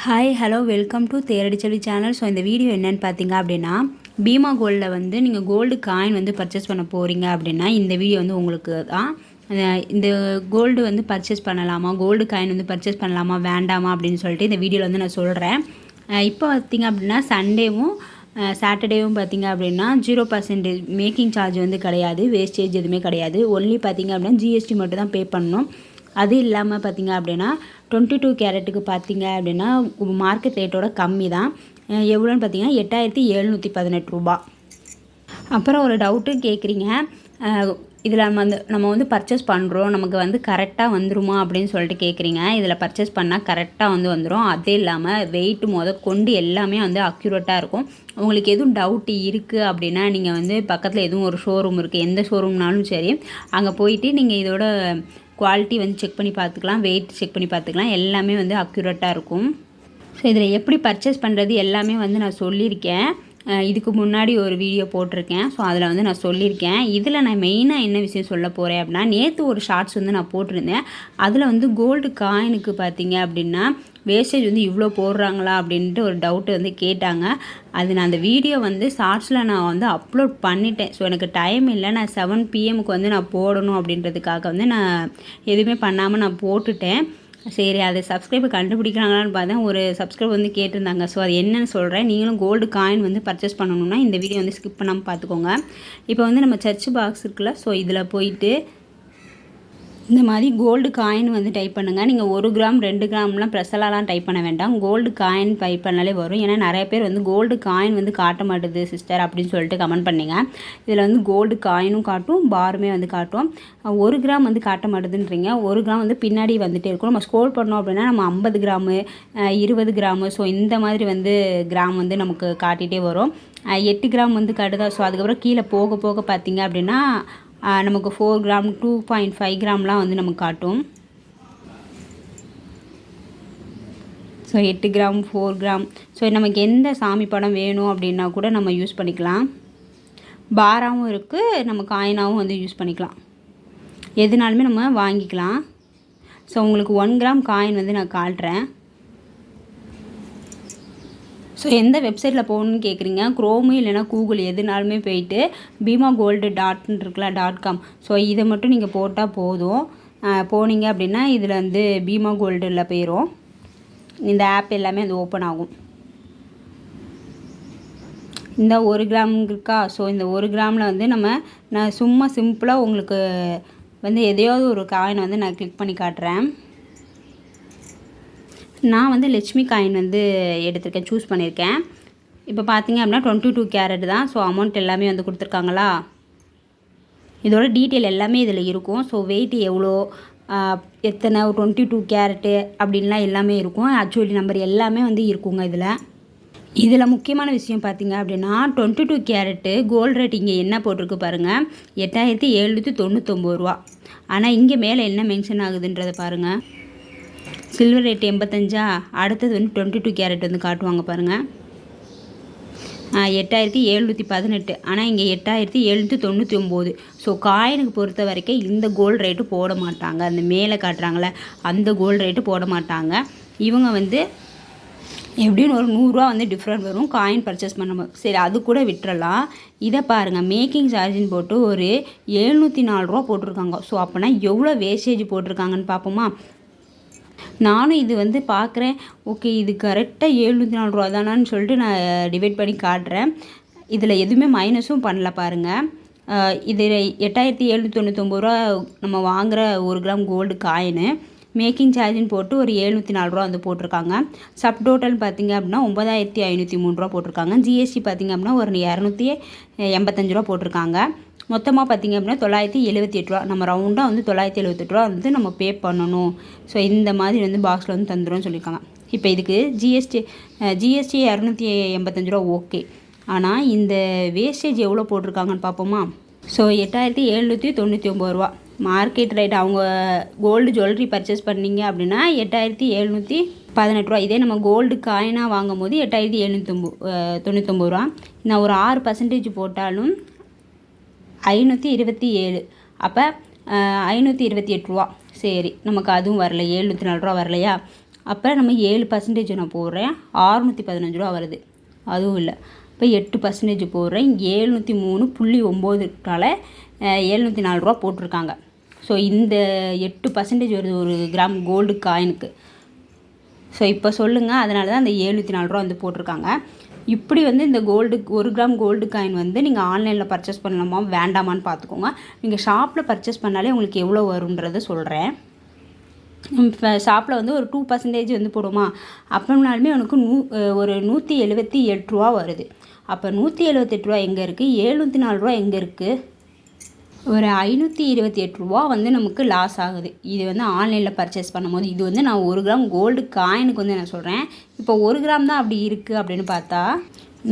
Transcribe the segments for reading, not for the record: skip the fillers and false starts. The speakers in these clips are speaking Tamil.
Hi hello welcome to Theradiselvi channel. So இந்த வீடியோ என்னென்னு பார்த்தீங்க அப்படின்னா, பீமா கோல்டில் வந்து நீங்கள் கோல்டு காயின் வந்து பர்ச்சேஸ் பண்ண போகிறீங்க அப்படின்னா இந்த வீடியோ வந்து உங்களுக்கு தான். இந்த கோல்டு வந்து பர்ச்சேஸ் பண்ணலாமா, கோல்டு காயின் வந்து பர்ச்சேஸ் பண்ணலாமா வேண்டாமா அப்படின்னு சொல்லிட்டு இந்த வீடியோவில் வந்து நான் சொல்கிறேன். இப்போ பார்த்திங்க அப்படின்னா சண்டேவும் சாட்டர்டேவும் பார்த்திங்க அப்படின்னா 0% மேக்கிங் சார்ஜ் வந்து கிடையாது, வேஸ்டேஜ் எதுவுமே கிடையாது. ஒன்லி பார்த்திங்க அப்படின்னா ஜிஎஸ்டி மட்டும் தான் பே பண்ணணும். அது இல்லாமல் பார்த்திங்க அப்படின்னா 22 கேரட்டுக்கு பார்த்திங்க அப்படின்னா மார்க்கெட் ரேட்டோட கம்மி தான். எவ்வளோன்னு பார்த்தீங்கன்னா 8718 ரூபா. அப்புறம் ஒரு டவுட்டு கேட்குறீங்க, இதில் நம்ம வந்து பர்ச்சேஸ் பண்ணுறோம், நமக்கு வந்து கரெக்டாக வந்துருமா அப்படின்னு சொல்லிட்டு கேட்குறீங்க. இதில் பர்ச்சேஸ் பண்ணால் கரெக்டாக வந்துடும். அதே இல்லாமல் வெயிட் கொண்டு எல்லாமே வந்து அக்யூரேட்டாக இருக்கும். உங்களுக்கு எதுவும் டவுட்டு இருக்குது அப்படின்னா நீங்கள் வந்து பக்கத்தில் எதுவும் ஒரு ஷோரூம் இருக்குது, எந்த ஷோரூம்னாலும் சரி, அங்கே போயிட்டு நீங்கள் இதோட குவாலிட்டி வந்து செக் பண்ணி பார்த்துக்கலாம், வெயிட் செக் பண்ணி பார்த்துக்கலாம். எல்லாமே வந்து அக்யூரேட்டாக இருக்கும். ஸோ இதில் எப்படி பர்ச்சேஸ் பண்ணுறது எல்லாமே வந்து நான் சொல்லியிருக்கேன். இதுக்கு முன்னாடி ஒரு வீடியோ போட்டிருக்கேன். ஸோ அதில் வந்து நான் சொல்லியிருக்கேன். இதில் நான் மெயினாக என்ன விஷயம் சொல்ல போகிறேன் அப்படின்னா, நேற்று ஒரு ஷார்ட்ஸ் வந்து நான் போட்டிருந்தேன். அதில் வந்து கோல்டு காயினுக்கு பார்த்தீங்க அப்படின்னா வேஸ்டேஜ் வந்து இவ்வளோ போடுறாங்களா அப்படின்ட்டு ஒரு டவுட்டு வந்து கேட்டாங்க. அது நான் அந்த வீடியோ வந்து ஷார்ட்ஸில் நான் வந்து அப்லோட் பண்ணிட்டேன். ஸோ எனக்கு டைம் இல்லை, நான் 7 PM வந்து நான் போடணும் அப்படின்றதுக்காக வந்து நான் எதுவுமே பண்ணாமல் நான் போட்டுட்டேன். சரி, அது சப்ஸ்கிரைபர் கண்டுபிடிக்கிறாங்களான்னு பார்த்தேன். ஒரு சப்ஸ்கிரைபர் வந்து கேட்டிருந்தாங்க. ஸோ அது என்னென்னு சொல்கிறேன். நீங்களும் கோல்டு காயின் வந்து பர்ச்சேஸ் பண்ணணுன்னா இந்த வீடியோ வந்து ஸ்கிப் பண்ணாமல் பார்த்துக்கோங்க. இப்போ வந்து நம்ம சர்ச் பாக்ஸ் இருக்குல்ல, ஸோ இதில் போயிட்டு இந்த மாதிரி கோல்டு காயின் வந்து டைப் பண்ணுங்கள். நீங்கள் 1 கிராம் 2 கிராம்லாம் ப்ரெஸ்ஸெல்லாம் டைப் பண்ண வேண்டாம். கோல்டு காயின் டைப் பண்ணாலே வரும். ஏன்னா நிறைய பேர் வந்து கோல்டு காயின் வந்து காட்ட மாட்டுது சிஸ்டர் அப்படின்னு சொல்லிட்டு கமெண்ட் பண்ணிங்க. இதில் வந்து கோல்டு காயினும் காட்டும், பாருமே வந்து காட்டும். 1 கிராம் வந்து காட்ட மாட்டுதுன்றீங்க. 1 கிராம் வந்து பின்னாடி வந்துகிட்டே இருக்கும். நம்ம ஸ்க்ரோல் பண்ணோம் அப்படின்னா நம்ம 50 கிராமு 20 கிராமு ஸோ இந்த மாதிரி வந்து கிராம் வந்து நமக்கு காட்டிகிட்டே வரும். 8 கிராம் வந்து காட்டுதா. ஸோ அதுக்கப்புறம் கீழே போக போக பார்த்தீங்க அப்படின்னா நமக்கு 4 கிராம் 2.5 கிராம்லாம் வந்து நமக்கு காட்டும். ஸோ 8 கிராம் 4 கிராம் ஸோ நமக்கு எந்த சாமி படம் வேணும் அப்படின்னா கூட நம்ம யூஸ் பண்ணிக்கலாம். பாராவும் இருக்குது, நம்ம காயினாகவும் வந்து யூஸ் பண்ணிக்கலாம். எதுனாலுமே நம்ம வாங்கிக்கலாம். ஸோ உங்களுக்கு 1 கிராம் காயின் வந்து நான் காட்டுறேன். ஸோ எந்த வெப்சைட்டில் போகணுன்னு கேட்குறீங்க, க்ரோமு இல்லைனா கூகுள் எதுனாலுமே போயிட்டு பீமா கோல்டு .com ஸோ இதை மட்டும் நீங்கள் போட்டால் போதும். போனீங்க அப்படின்னா இதில் வந்து பீமா கோல்டில் போயிடும். இந்த ஆப் எல்லாமே அது ஓப்பன் ஆகும். இந்த 1 கிராம் இருக்கா. ஸோ இந்த 1 கிராமில் வந்து நான் சும்மா சிம்பிளாக உங்களுக்கு வந்து எதையாவது ஒரு காயின் வந்து நான் கிளிக் பண்ணி காட்டுறேன். நான் வந்து லட்சுமி காயின் வந்து எடுத்திருக்கேன், சூஸ் பண்ணியிருக்கேன். இப்போ பார்த்தீங்க அப்படின்னா 22 கேரட் தான். ஸோ அமௌண்ட் எல்லாமே வந்து கொடுத்துருக்காங்களா. இதோட டீட்டெயில் எல்லாமே இதில் இருக்கும். ஸோ வெயிட் எவ்வளோ, எத்தனை 22 கேரட்டு அப்படின்லாம் எல்லாமே இருக்கும். ஆக்சுவலி நம்பர் எல்லாமே வந்து இருக்குங்க இதில் முக்கியமான விஷயம் பார்த்தீங்க அப்படின்னா 22 கேரட்டு கோல்டு ரேட் இங்கே என்ன போட்டிருக்கு பாருங்கள், 8799 ரூபா. ஆனால் இங்கே மேலே என்ன மென்ஷன் ஆகுதுன்றதை பாருங்கள். Silver rate 85. அடுத்தது வந்து 22 கேரட் வந்து காட்டுவாங்க பாருங்கள், 8718. ஆனால் இங்கே 8799. ஸோ காயினுக்கு பொறுத்த வரைக்கும் இந்த கோல்டு ரேட்டு போட மாட்டாங்க. அந்த மேலே காட்டுறாங்களே அந்த கோல்டு ரேட்டு போட மாட்டாங்க. இவங்க வந்து எப்படின்னு ஒரு 100 ரூபா வந்து டிஃப்ரெண்ட் வரும் காயின் பர்ச்சேஸ் பண்ணும்போது. சரி, அது கூட விட்டுறலாம். இதை பாருங்கள், மேக்கிங் சார்ஜின்னு போட்டு ஒரு 704 ரூபா போட்டிருக்காங்க. ஸோ அப்போனா எவ்வளோ வேஸ்டேஜ் போட்டிருக்காங்கன்னு பார்ப்போமா. நானும் இது வந்து பார்க்குறேன், ஓகே இது கரெக்டாக 704 ரூபா தானான்னு சொல்லிட்டு நான் டிவைட் பண்ணி காட்டுறேன். இதில் எதுவுமே மைனஸும் பண்ணல பாருங்கள். இது 8799 ரூபா நம்ம வாங்குகிற 1 கிராம் கோல்டு காயினு. மேக்கிங் சார்ஜின்னு போட்டு ஒரு 704 ரூபா வந்து போட்டிருக்காங்க. சப் டோட்டல் பார்த்திங்க அப்படின்னா 9503 ரூபா போட்டிருக்காங்க. ஜிஎஸ்டி பார்த்திங்க அப்படின்னா ஒரு 285 ரூபா போட்டிருக்காங்க. மொத்தமாக பார்த்திங்க அப்படின்னா 978 ரூபா. நம்ம ரவுண்டாக வந்து 978 ரூபா வந்து நம்ம பே பண்ணணும். ஸோ இந்த மாதிரி வந்து பாக்ஸில் வந்து தந்துடும்னு சொல்லியிருக்காங்க. இப்போ இதுக்கு ஜிஎஸ்டி 285 ரூபா ஓகே. ஆனால் இந்த வேஸ்டேஜ் எவ்வளோ போட்டிருக்காங்கன்னு பார்ப்போமா. ஸோ 8799 ரூபா மார்க்கெட் ரேட். அவங்க கோல்டு ஜுவல்லரி பர்ச்சேஸ் பண்ணிங்க அப்படின்னா 8718 ரூபா. இதே நம்ம கோல்டு காயினாக வாங்கும் போது 8799 ரூபா. நான் ஒரு 6% போட்டாலும் 527. அப்போ 528 ரூபா. சரி, நமக்கு அதுவும் வரல, 704 ரூபா வரலையா. அப்போ நம்ம 7% நான் போடுறேன், 615 ரூபா வருது. அதுவும் இல்லை, இப்போ 8% போடுறேன், 703.9 704 ரூபா போட்டிருக்காங்க. ஸோ இந்த 8% வருது ஒரு கிராம் கோல்டு காயினுக்கு. ஸோ இப்போ சொல்லுங்கள், அதனால தான் அந்த 704 ரூபா வந்து போட்டிருக்காங்க. இப்படி வந்து இந்த கோல்டு 1 கிராம் கோல்டு காயின் வந்து நீங்கள் ஆன்லைனில் பர்ச்சேஸ் பண்ணலாமா வேண்டாமான்னு பார்த்துக்கோங்க. நீங்கள் ஷாப்பில் பர்ச்சேஸ் பண்ணாலே உங்களுக்கு எவ்வளோ வரும்ன்றதை சொல்கிறேன். இப்போ ஷாப்பில் வந்து ஒரு 2% வந்து போடுமா, அப்படின்னாலுமே உனக்கு ஒரு 178 ரூபா வருது. அப்போ 178 ரூபா எங்கே இருக்குது, 704 ரூபா எங்கே இருக்குது, ஒரு 528 ரூபா வந்து நமக்கு லாஸ் ஆகுது. இது வந்து ஆன்லைனில் பர்ச்சேஸ் பண்ணும்போது. இது வந்து நான் 1 கிராம் கோல்டு காயினுக்கு வந்து நான் சொல்கிறேன். இப்போ 1 கிராம் தான் அப்படி இருக்குது அப்படின்னு பார்த்தா,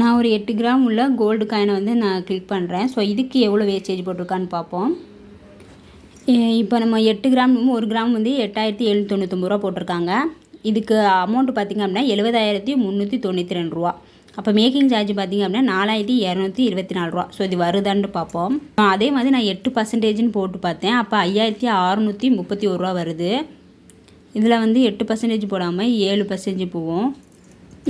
நான் ஒரு 8 கிராம் உள்ள கோல்டு காயினை வந்து நான் கிளிக் பண்ணுறேன். ஸோ இதுக்கு எவ்வளோ வேஸ்டேஜ் போட்டிருக்கான்னு பார்ப்போம். இப்போ நம்ம 8 கிராம் 1 கிராம் வந்து 8799 ரூபா போட்டிருக்காங்க. இதுக்கு அமௌண்ட்டு பார்த்திங்க அப்படின்னா 70,392 ரூபா. அப்போ மேக்கிங் சார்ஜ் பார்த்திங்க அப்படின்னா 4,224 ரூபா. ஸோ இது வருதான்னு பார்ப்போம். அதே மாதிரி நான் 8%ன்னு போட்டு பார்த்தேன். அப்போ 5,631 ரூபா வருது. இதில் வந்து 8% போடாமல் 7% போவோம்.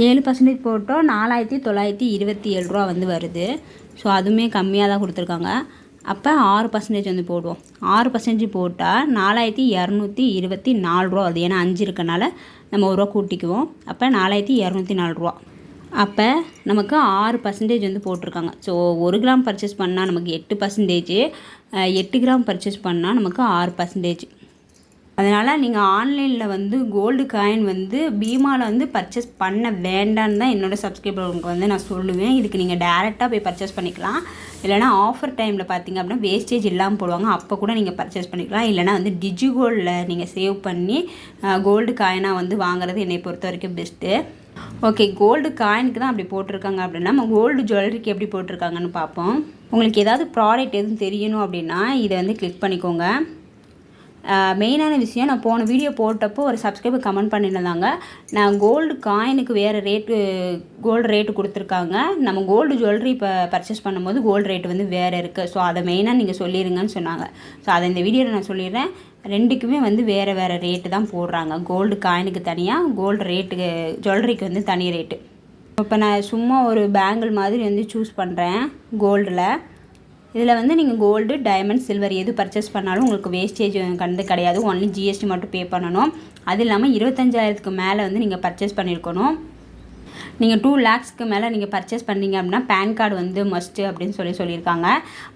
7% போட்டோம் 4,927 ரூபா வந்து வருது. ஸோ அதுவுமே கம்மியாக தான் கொடுத்துருக்காங்க. அப்போ 6% வந்து போடுவோம். 6% போட்டால் 4,224 ரூபா வருது. ஏன்னா 5 இருக்கனால நம்ம 1 ரூபா கூட்டிக்குவோம். அப்போ 4,204 ரூபா. அப்போ நமக்கு 6% வந்து போட்டிருக்காங்க. ஸோ 1 கிராம் பர்ச்சேஸ் பண்ணால் நமக்கு 8%, 8 கிராம் பர்ச்சேஸ் பண்ணால் நமக்கு 6%. அதனால் நீங்கள் ஆன்லைனில் வந்து கோல்டு காயின் வந்து பீமாவில் வந்து பர்ச்சேஸ் பண்ண வேண்டான்னு தான் என்னோடய சப்ஸ்கிரைபருக்கு வந்து நான் சொல்லுவேன். இதுக்கு நீங்கள் டேரெக்டாக போய் பர்ச்சேஸ் பண்ணிக்கலாம். இல்லைனா ஆஃபர் டைமில் பார்த்திங்க அப்படின்னா வேஸ்டேஜ் இல்லாமல் போடுவாங்க, அப்போ கூட நீங்கள் பர்ச்சேஸ் பண்ணிக்கலாம். இல்லைனா வந்து டிஜிகோல்டில் நீங்கள் சேவ் பண்ணி கோல்டு காயினாக வந்து வாங்குறது என்னை பொறுத்த வரைக்கும் பெஸ்ட்டு. ஓகே, கோல்டு காயினுக்கு தான் அப்படி போட்டிருக்காங்க அப்படின்னா நம்ம கோல்டு ஜுவல்லரிக்கு எப்படி போட்டிருக்காங்கன்னு பார்ப்போம். உங்களுக்கு ஏதாவது ப்ராடக்ட் எதுவும் தெரியணும் அப்படின்னா இதை வந்து கிளிக் பண்ணிக்கோங்க. மெயினான விஷயம், நான் போன வீடியோ போட்டப்போ ஒரு சப்ஸ்கிரைபர் கமெண்ட் பண்ணியிருந்தாங்க, நான் கோல்டு காயினுக்கு வேறு கோல்டு ரேட்டு கொடுத்துருக்காங்க, நம்ம கோல்டு ஜுவல்லரி இப்போ பர்ச்சேஸ் பண்ணும்போது கோல்டு ரேட்டு வந்து வேறு இருக்குது. ஸோ அதை மெயினாக நீங்கள் சொல்லிடுங்கன்னு சொன்னாங்க. ஸோ அதை இந்த வீடியோவில் நான் சொல்லிடுறேன். ரெண்டுக்குமே வந்து வேறு வேறு ரேட்டு தான் போடுறாங்க. கோல்டு காயினுக்கு தனியாக, கோல்டு ரேட்டுக்கு ஜுவல்லரிக்கு வந்து தனி ரேட்டு. இப்போ நான் சும்மா ஒரு பேங்கிள் மாதிரி வந்து சூஸ் பண்ணுறேன் கோல்டில். இதில் வந்து நீங்கள் கோல்டு, டைமண்ட், சில்வர் எது பர்ச்சேஸ் பண்ணாலும் உங்களுக்கு வேஸ்டேஜ் கண்டு கிடையாது. ஒன்லி ஜிஎஸ்டி மட்டும் பே பண்ணணும். அது இல்லாமல் 25,000க்கு மேலே வந்து நீங்கள் பர்ச்சேஸ் பண்ணியிருக்கணும். நீங்கள் 2 lakhsக்கு மேலே நீங்கள் பர்ச்சேஸ் பண்ணீங்க அப்படின்னா பேன் கார்டு வந்து மஸ்ட்டு அப்படின்னு சொல்லியிருக்காங்க.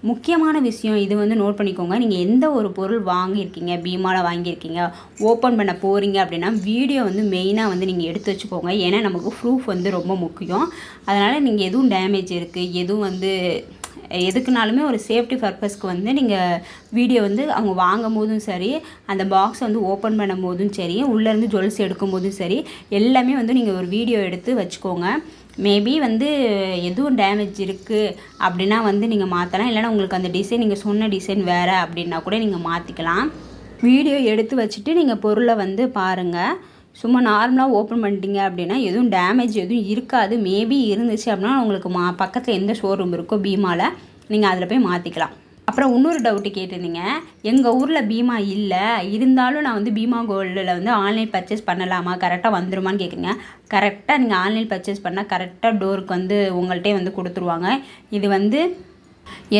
முக்கியமான விஷயம் இது வந்து நோட் பண்ணிக்கோங்க. நீங்கள் எந்த ஒரு பொருள் வாங்கியிருக்கீங்க, பீமாவில் வாங்கியிருக்கீங்க, ஓப்பன் பண்ண போகிறீங்க அப்படின்னா வீடியோ வந்து மெயினாக வந்து நீங்கள் எடுத்து வச்சுக்கோங்க. ஏன்னா நமக்கு ப்ரூஃப் வந்து ரொம்ப முக்கியம். அதனால் நீங்கள் எதுவும் டேமேஜ் இருக்குது, எதுவும் வந்து எதுக்குனாலுமே ஒரு சேஃப்டி பர்பஸ்க்கு வந்து நீங்கள் வீடியோ வந்து அவங்க வாங்கும் போதும் சரி, அந்த பாக்ஸை வந்து ஓப்பன் பண்ணும் போதும் சரி, உள்ளேருந்து ஜுவல்ஸ் எடுக்கும் போதும் சரி, எல்லாமே வந்து நீங்கள் ஒரு வீடியோ எடுத்து வச்சுக்கோங்க. மேபி வந்து எதுவும் டேமேஜ் இருக்குது அப்படின்னா வந்து நீங்கள் மாற்றலாம். இல்லைனா உங்களுக்கு அந்த டிசைன் நீங்கள் சொன்ன டிசைன் வேறு அப்படின்னா கூட நீங்கள் மாற்றிக்கலாம். வீடியோ எடுத்து வச்சுட்டு நீங்கள் பொருளை வந்து பாருங்கள். சும்மா நார்மலாக ஓப்பன் பண்ணிட்டீங்க அப்படின்னா எதுவும் டேமேஜ் எதுவும் இருக்காது. மேபி இருந்துச்சு அப்படின்னா உங்களுக்கு பக்கத்தில் எந்த ஷோரூம் இருக்கோ பீமாவில் நீங்கள் அதில் போய் மாற்றிக்கலாம். அப்புறம் இன்னொரு டவுட்டு கேட்டிருந்தீங்க, எங்கள் ஊரில் பீமா இல்லை, இருந்தாலும் நான் வந்து பீமா கோல்டில் வந்து ஆன்லைன் பர்ச்சேஸ் பண்ணலாமா, கரெக்டாக வந்துருமான்னு கேட்குறீங்க. கரெக்டாக நீங்கள் ஆன்லைன் பர்ச்சேஸ் பண்ணால் கரெக்டாக டோருக்கு வந்து உங்கள்கிட்டே வந்து கொடுத்துருவாங்க. இது வந்து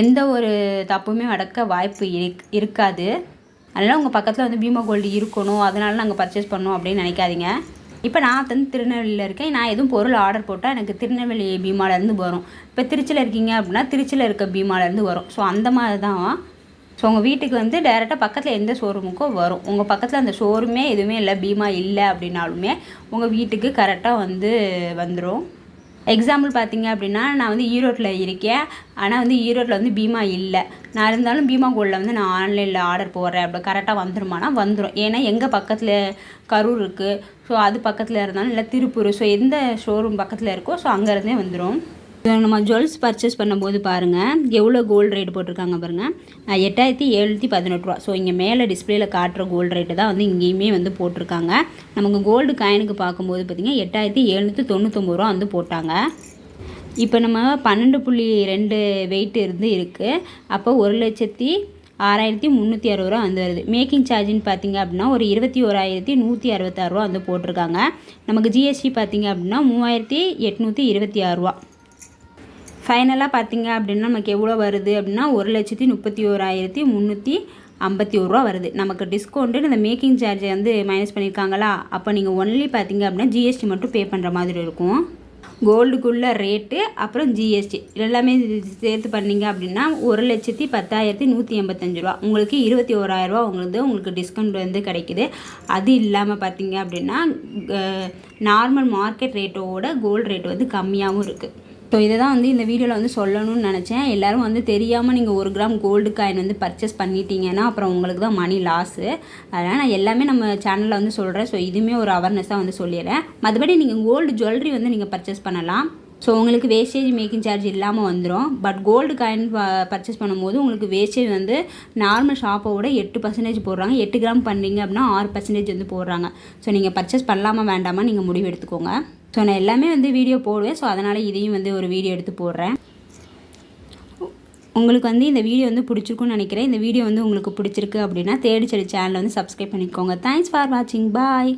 எந்த ஒரு தப்புமே நடக்க வாய்ப்பு இருக்காது. அதனால் உங்கள் பக்கத்தில் வந்து பீமா கோல்டு இருக்கணும், அதனால நாங்கள் பர்ச்சேஸ் பண்ணோம் அப்படின்னு நினைக்காதீங்க. இப்போ நான் வந்து திருநெல்வேலியில் இருக்கேன். நான் எதுவும் பொருள் ஆர்டர் போட்டால் எனக்கு திருநெல்வேலி பீமாலேருந்து வரும். இப்போ திருச்சியில் இருக்கீங்க அப்படின்னா திருச்சியில் இருக்க பீமாலேருந்து வரும். ஸோ அந்த மாதிரி தான். ஸோ உங்கள் வீட்டுக்கு வந்து டைரெக்டாக பக்கத்தில் எந்த ஷோரூமுக்கோ வரும். உங்கள் பக்கத்தில் அந்த ஷோரூமே எதுவுமே இல்லை, பீமா இல்லை அப்படின்னாலுமே உங்கள் வீட்டுக்கு கரெக்டாக வந்து வந்துடும். எக்ஸாம்பிள் பார்த்தீங்க அப்படின்னா நான் வந்து ஈரோட்டில் இருக்கேன், ஆனால் வந்து ஈரோட்டில் வந்து பீமா இல்லை. நான் இருந்தாலும் பீமா கோல்டில் வந்து நான் ஆன்லைனில் ஆர்டர் போடுறேன் அப்படி கரெக்டாக வந்துருமானா வந்துடும். ஏன்னா எங்கள் பக்கத்தில் கரூர் இருக்குது, ஸோ அது பக்கத்தில் இருந்தாலும் இல்லை திருப்பூர், ஸோ எந்த ஷோரூம் பக்கத்தில் இருக்கோ ஸோ அங்கேருந்தே வந்துடும். நம்ம ஜுவல்ஸ் பர்ச்சேஸ் பண்ணும்போது பாருங்கள் எவ்வளோ கோல்டு ரேட் போட்டிருக்காங்க பாருங்கள், 8,718 ரூபா. ஸோ இங்கே மேலே டிஸ்பிளேயில் காட்டுற கோல்டு ரேட்டு தான் வந்து இங்கேயுமே வந்து போட்டிருக்காங்க. நமக்கு கோல்டு காயினுக்கு பார்க்கும்போது பார்த்திங்கன்னா 8,799 ரூபா வந்து போட்டாங்க. இப்போ நம்ம 12.2 வெயிட் இருந்து இருக்குது. அப்போ 1,00,000 6360 ரூபா வந்து வருது. மேக்கிங் சார்ஜின்னு பார்த்தீங்க அப்படின்னா ஒரு 21,166 ரூபா வந்து போட்டிருக்காங்க. நமக்கு ஜிஎஸ்டி பார்த்தீங்க அப்படின்னா 3826 ரூபா. ஃபைனலாக பார்த்தீங்க அப்படின்னா நமக்கு எவ்வளோ வருது அப்படின்னா 1,31,351 ரூபா வருது. நமக்கு டிஸ்கவுண்ட்டு இந்த மேக்கிங் சார்ஜை வந்து மைனஸ் பண்ணியிருக்காங்களா, அப்போ நீங்கள் ஒன்லி பார்த்தீங்க அப்படின்னா ஜிஎஸ்டி மட்டும் பே பண்ணுற மாதிரி இருக்கும். கோல்டுக்குள்ள ரேட்டு அப்புறம் ஜிஎஸ்டி எல்லாமே சேர்த்து பண்ணிங்க அப்படின்னா 1,10,185 ரூபா. உங்களுக்கு 21,000 ரூபா உங்களுக்கு டிஸ்கவுண்ட் வந்து கிடைக்குது. அது இல்லாமல் பார்த்தீங்க அப்படின்னா நார்மல் மார்க்கெட் ரேட்டோட கோல்டு ரேட் வந்து கம்மியாகவும் இருக்குது. ஸோ இதை தான் வந்து இந்த வீடியோவில் வந்து சொல்லணும்னு நினச்சேன். எல்லோரும் வந்து தெரியாமல் நீங்கள் 1 கிராம் கோல்டு காயின் வந்து பர்ச்சேஸ் பண்ணிட்டீங்கன்னா அப்புறம் உங்களுக்கு தான் மணி லாஸு. அதனால் நான் எல்லாமே நம்ம சேனலில் வந்து சொல்கிறேன். ஸோ இதுவுமே ஒரு அவேர்னஸாக வந்து சொல்லிடுறேன். மற்றபடி நீங்கள் கோல்டு ஜுவல்லரி வந்து நீங்கள் பர்ச்சேஸ் பண்ணலாம். ஸோ உங்களுக்கு வேஸ்டேஜ் மேக்கிங் சார்ஜ் இல்லாமல் வந்துடும். பட் கோல்டு காயின் பர்ச்சேஸ் பண்ணும்போது உங்களுக்கு வேஸ்டேஜ் வந்து நார்மல் ஷாப்போட 8% போடுறாங்க. 8 கிராம் பண்ணுறீங்க அப்படின்னா 6% வந்து போடுறாங்க. ஸோ நீங்கள் பர்ச்சேஸ் பண்ணலாமா வேண்டாமா நீங்கள் முடிவு எடுத்துக்கோங்க. ஸோ நான் எல்லாமே வந்து வீடியோ போடுவேன். ஸோ அதனால் இதையும் வந்து ஒரு வீடியோ எடுத்து போடுறேன். உங்களுக்கு வந்து இந்த வீடியோ வந்து பிடிச்சிருக்குன்னு நினைக்கிறேன். இந்த வீடியோ வந்து உங்களுக்கு பிடிச்சிருக்கு அப்படின்னா தேடி செடி சேனலை வந்து சப்ஸ்கிரைப் பண்ணிக்கோங்க. தேங்க்ஸ் ஃபார் வாட்சிங். பாய்.